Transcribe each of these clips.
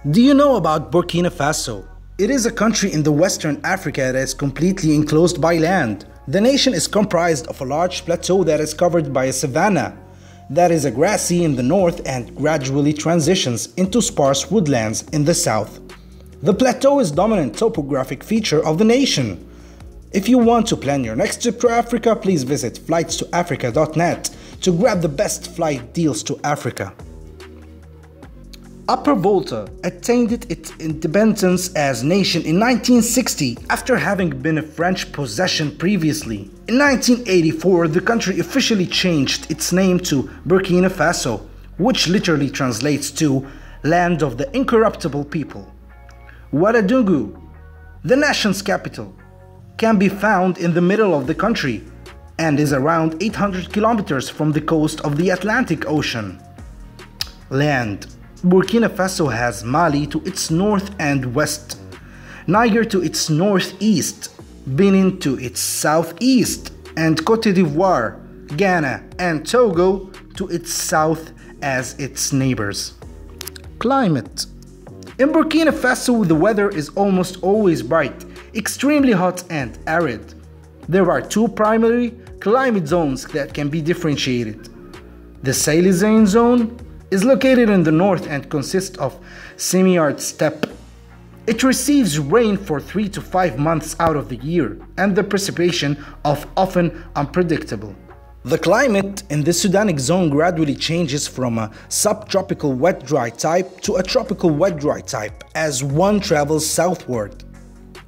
Do you know about Burkina Faso? It is a country in the Western Africa that is completely enclosed by land. The nation is comprised of a large plateau that is covered by a savanna that is a grassy in the north and gradually transitions into sparse woodlands in the south. The plateau is the dominant topographic feature of the nation. If you want to plan your next trip to Africa, please visit flightstoafrica.net to grab the best flight deals to Africa. Upper Volta attained its independence as nation in 1960 after having been a French possession previously. In 1984, the country officially changed its name to Burkina Faso, which literally translates to Land of the Incorruptible People. Ouagadougou, the nation's capital, can be found in the middle of the country and is around 800 kilometers from the coast of the Atlantic Ocean. Land. Burkina Faso has Mali to its north and west, Niger to its northeast, Benin to its southeast, and Côte d'Ivoire, Ghana, and Togo to its south as its neighbors. Climate. In Burkina Faso, the weather is almost always bright, extremely hot and arid. There are two primary climate zones that can be differentiated. The Silesian zone is located in the north and consists of semi-arid steppe. It receives rain for 3 to 5 months out of the year, and the precipitation of often unpredictable. The climate in the Sudanic zone gradually changes from a subtropical wet-dry type to a tropical wet-dry type as one travels southward.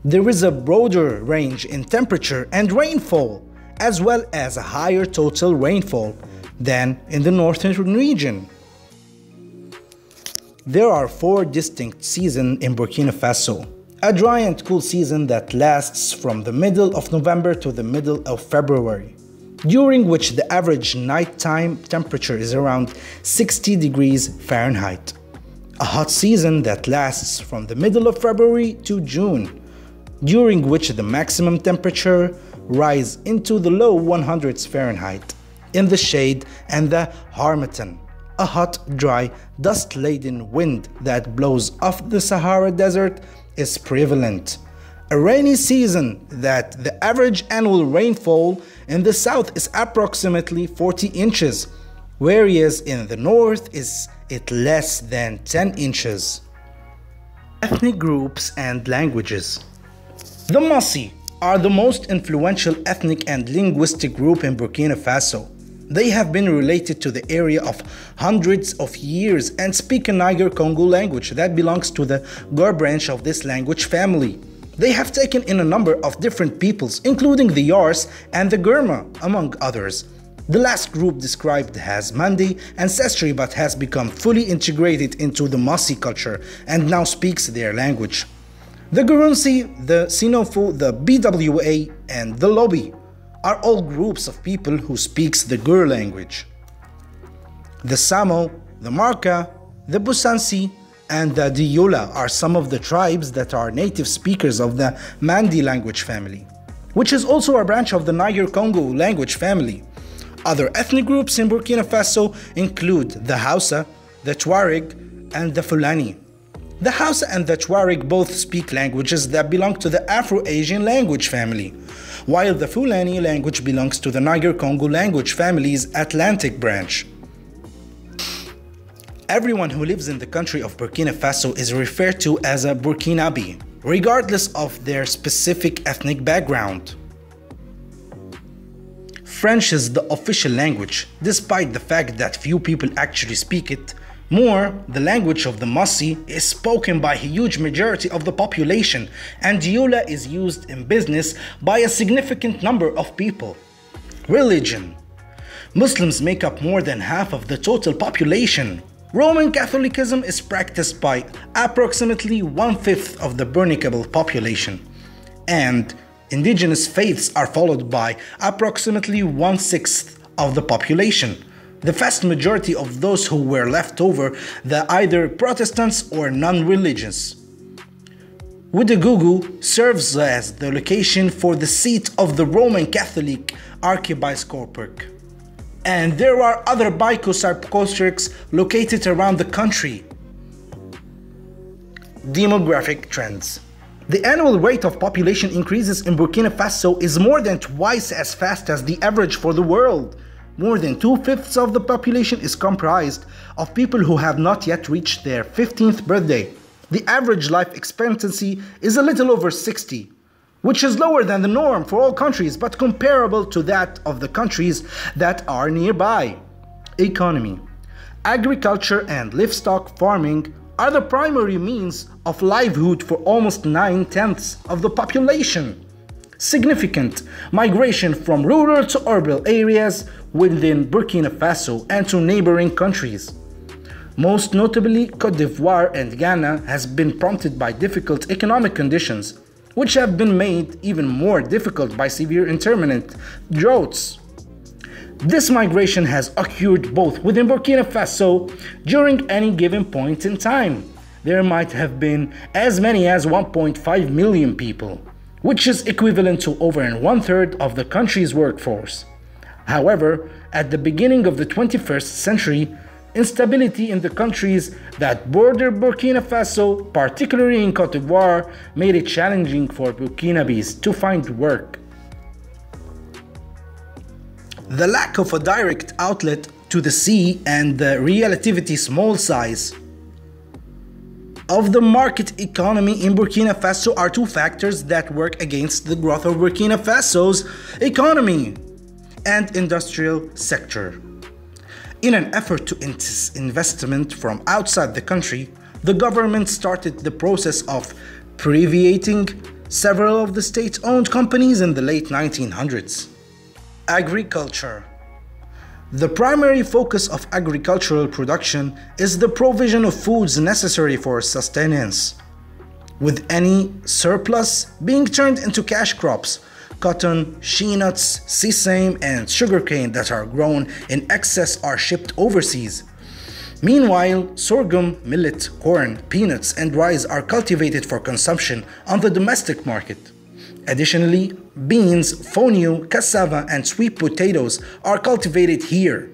There is a broader range in temperature and rainfall, as well as a higher total rainfall than in the northern region. There are 4 distinct seasons in Burkina Faso. A dry and cool season that lasts from the middle of November to the middle of February, during which the average nighttime temperature is around 60 degrees Fahrenheit. A hot season that lasts from the middle of February to June, during which the maximum temperature rises into the low 100s Fahrenheit in the shade, and the harmattan, a hot, dry, dust-laden wind that blows off the Sahara Desert, is prevalent. A rainy season that the average annual rainfall in the south is approximately 40 inches, whereas in the north is it less than 10 inches. Ethnic groups and languages. The Mossi are the most influential ethnic and linguistic group in Burkina Faso. They have been related to the area of hundreds of years and speak a Niger-Congo language that belongs to the Gur branch of this language family. They have taken in a number of different peoples, including the Yars and the Gurma, among others. The last group described has Mande ancestry but has become fully integrated into the Mossi culture and now speaks their language. The Gurunsi, the Sinofo, the BWA, and the Lobi are all groups of people who speaks the Gur language. The Samo, the Marka, the Busansi, and the Diola are some of the tribes that are native speakers of the Mandi language family, which is also a branch of the Niger-Congo language family. Other ethnic groups in Burkina Faso include the Hausa, the Tuareg, and the Fulani. The Hausa and the Tuareg both speak languages that belong to the Afro-Asian language family, while the Fulani language belongs to the Niger-Congo language family's Atlantic branch. Everyone who lives in the country of Burkina Faso is referred to as a Burkinabe, regardless of their specific ethnic background. French is the official language, despite the fact that few people actually speak it. More, the language of the Mossi is spoken by a huge majority of the population, and Diola is used in business by a significant number of people. Religion. Muslims make up more than half of the total population. Roman Catholicism is practiced by approximately 1/5 of the Burkinabe population, and indigenous faiths are followed by approximately 1/6 of the population. The vast majority of those who were left over, the either Protestants or non-religious. Ouagadougou serves as the location for the seat of the Roman Catholic Archbishopric. And there are other bishoprics located around the country. Demographic trends. The annual rate of population increases in Burkina Faso is more than twice as fast as the average for the world. More than 2/5 of the population is comprised of people who have not yet reached their 15th birthday. The average life expectancy is a little over 60, which is lower than the norm for all countries but comparable to that of the countries that are nearby. Economy. Agriculture and livestock farming are the primary means of livelihood for almost 9/10 of the population. Significant migration from rural to urban areas within Burkina Faso and to neighboring countries. Most notably, Côte d'Ivoire and Ghana has been prompted by difficult economic conditions, which have been made even more difficult by severe intermittent droughts. This migration has occurred both within Burkina Faso during any given point in time. There might have been as many as 1.5 million people, which is equivalent to over 1/3 of the country's workforce. However, at the beginning of the 21st century, instability in the countries that border Burkina Faso, particularly in Côte d'Ivoire, made it challenging for Burkinabés to find work. The lack of a direct outlet to the sea and the relatively small size of the market economy in Burkina Faso are two factors that work against the growth of Burkina Faso's economy and industrial sector. In an effort to investment from outside the country, the government started the process of privating several of the state-owned companies in the late 1900s. Agriculture. The primary focus of agricultural production is the provision of foods necessary for sustenance, with any surplus being turned into cash crops. Cotton, shea nuts, sesame, and sugarcane that are grown in excess are shipped overseas. Meanwhile, sorghum, millet, corn, peanuts, and rice are cultivated for consumption on the domestic market. Additionally, beans, fonio, cassava, and sweet potatoes are cultivated here.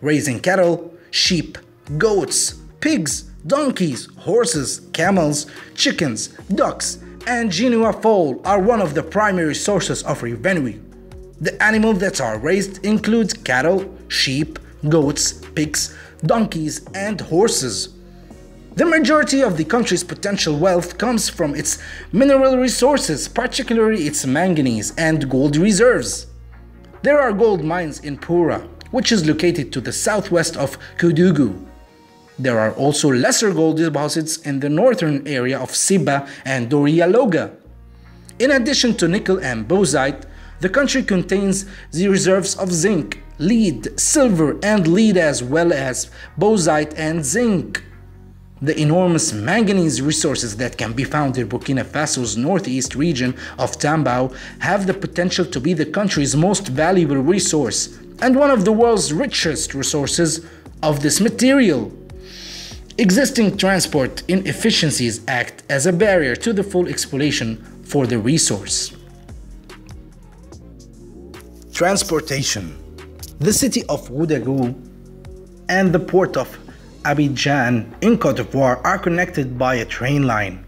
Raising cattle, sheep, goats, pigs, donkeys, horses, camels, chickens, ducks, and Genoa fowl are one of the primary sources of revenue. The animals that are raised include cattle, sheep, goats, pigs, donkeys, and horses. The majority of the country's potential wealth comes from its mineral resources, particularly its manganese and gold reserves. There are gold mines in Pura, which is located to the southwest of Koudougou. There are also lesser gold deposits in the northern area of Siba and Dorialoga. In addition to nickel and bauxite, the country contains the reserves of zinc, lead, silver, and lead, as well as bauxite and zinc. The enormous manganese resources that can be found in Burkina Faso's northeast region of Tambao have the potential to be the country's most valuable resource and one of the world's richest resources of this material. Existing transport inefficiencies act as a barrier to the full exploitation for the resource. Transportation. The city of Ouagadougou and the port of Abidjan in Côte d'Ivoire are connected by a train line.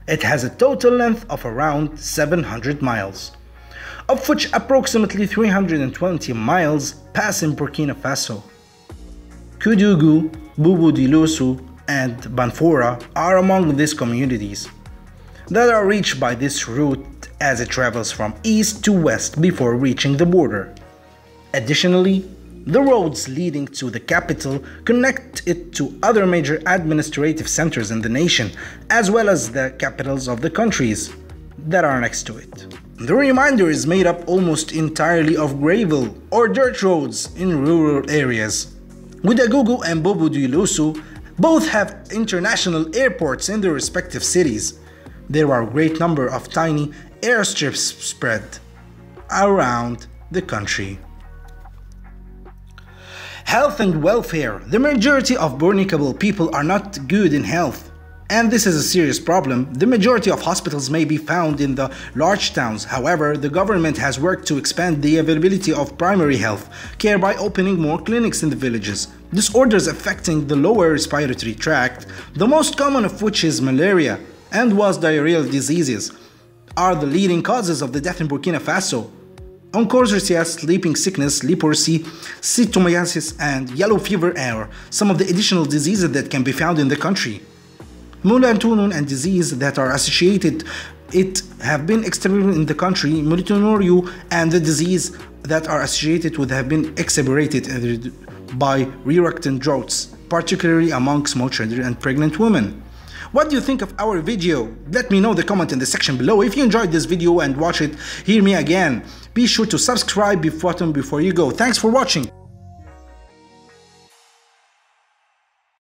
It has a total length of around 700 miles, of which approximately 320 miles pass in Burkina Faso. Koudougou, Boubou-Dilossou, and Banfora are among these communities that are reached by this route as it travels from east to west before reaching the border. Additionally, the roads leading to the capital connect it to other major administrative centers in the nation, as well as the capitals of the countries that are next to it. The remainder is made up almost entirely of gravel or dirt roads in rural areas. Ouagadougou and Boubou-Dilossou both have international airports in their respective cities. There are a great number of tiny airstrips spread around the country. Health and welfare. The majority of vulnerable people are not good in health. And this is a serious problem. The majority of hospitals may be found in the large towns. However, the government has worked to expand the availability of primary health care by opening more clinics in the villages. Disorders affecting the lower respiratory tract, the most common of which is malaria and diarrheal diseases, are the leading causes of the death in Burkina Faso. Onchocerciasis, sleeping sickness, leprosy, cytomyasis, and yellow fever are some of the additional diseases that can be found in the country. Melatonin and disease that are associated have been exterminated in the country. Melatonin and the disease that are associated with have been exacerbated by recurrent droughts, particularly among small children and pregnant women. What do you think of our video? Let me know in the comment in the section below. If you enjoyed this video and watch it, hear me again. Be sure to subscribe before you go. Thanks for watching.